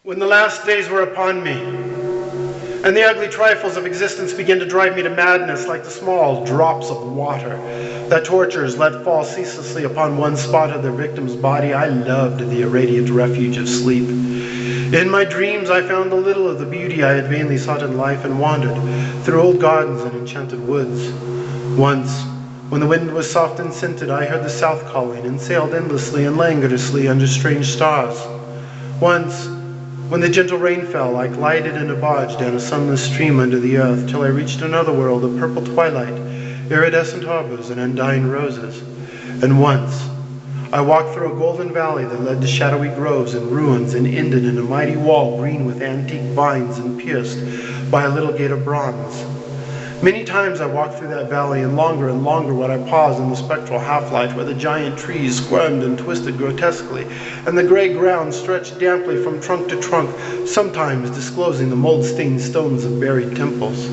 When the last days were upon me, and the ugly trifles of existence began to drive me to madness like the small drops of water that torturers let fall ceaselessly upon one spot of their victim's body, I loved the irradiant refuge of sleep. In my dreams I found a little of the beauty I had vainly sought in life and wandered through old gardens and enchanted woods. Once, when the wind was soft and scented, I heard the south calling and sailed endlessly and languorously under strange stars. Once, when the gentle rain fell, I glided in a barge down a sunless stream under the earth till I reached another world of purple twilight, iridescent harbors, and undying roses. And once, I walked through a golden valley that led to shadowy groves and ruins and ended in a mighty wall green with antique vines and pierced by a little gate of bronze. Many times I walked through that valley, and longer would I pause in the spectral half-light where the giant trees squirmed and twisted grotesquely, and the gray ground stretched damply from trunk to trunk, sometimes disclosing the mold-stained stones of buried temples.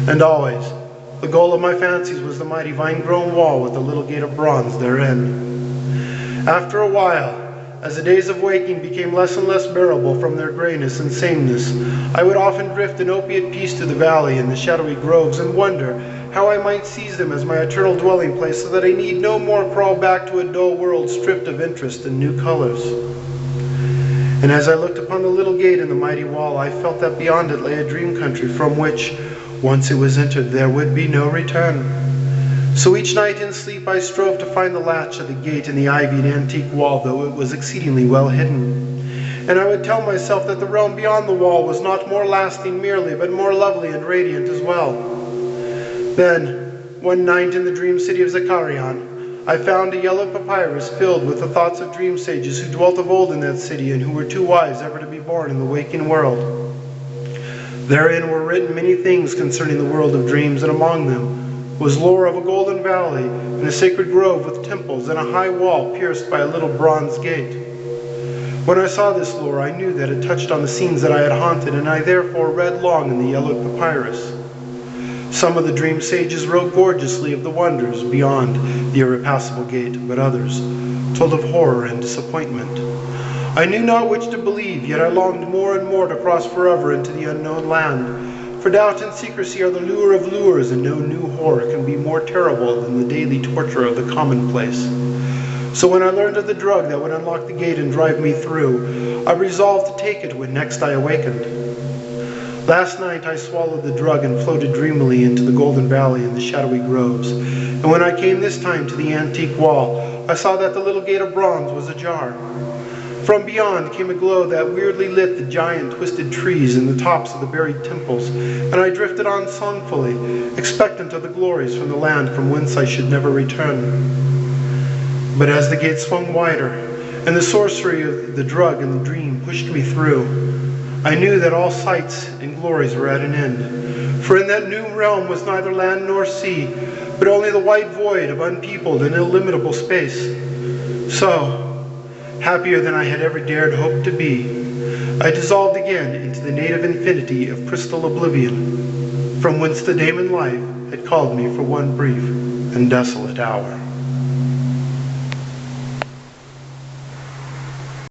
And always, the goal of my fancies was the mighty vine-grown wall with the little gate of bronze therein. After a while, as the days of waking became less and less bearable from their grayness and sameness, I would often drift in opiate peace to the valley and the shadowy groves and wonder how I might seize them as my eternal dwelling place so that I need no more crawl back to a dull world stripped of interest and new colors. And as I looked upon the little gate in the mighty wall, I felt that beyond it lay a dream country from which, once it was entered, there would be no return. So each night in sleep I strove to find the latch of the gate in the ivied antique wall, though it was exceedingly well hidden. And I would tell myself that the realm beyond the wall was not more lasting merely, but more lovely and radiant as well. Then, one night in the dream city of Zakarian, I found a yellow papyrus filled with the thoughts of dream sages who dwelt of old in that city and who were too wise ever to be born in the waking world. Therein were written many things concerning the world of dreams, and among them was lore of a golden valley and a sacred grove with temples and a high wall pierced by a little bronze gate. When I saw this lore, I knew that it touched on the scenes that I had haunted, and I therefore read long in the yellow papyrus. Some of the dream sages wrote gorgeously of the wonders beyond the irrepassable gate, but others told of horror and disappointment. I knew not which to believe, yet I longed more and more to cross forever into the unknown land. For doubt and secrecy are the lure of lures, and no new horror can be more terrible than the daily torture of the commonplace. So when I learned of the drug that would unlock the gate and drive me through, I resolved to take it when next I awakened. Last night I swallowed the drug and floated dreamily into the golden valley and the shadowy groves. And when I came this time to the antique wall, I saw that the little gate of bronze was ajar. From beyond came a glow that weirdly lit the giant twisted trees and the tops of the buried temples, and I drifted on songfully, expectant of the glories from the land from whence I should never return. But as the gate swung wider, and the sorcery of the drug and the dream pushed me through, I knew that all sights and glories were at an end. For in that new realm was neither land nor sea, but only the white void of unpeopled and illimitable space. So, happier than I had ever dared hope to be, I dissolved again into the native infinity of crystal oblivion, from whence the daemon life had called me for one brief and desolate hour.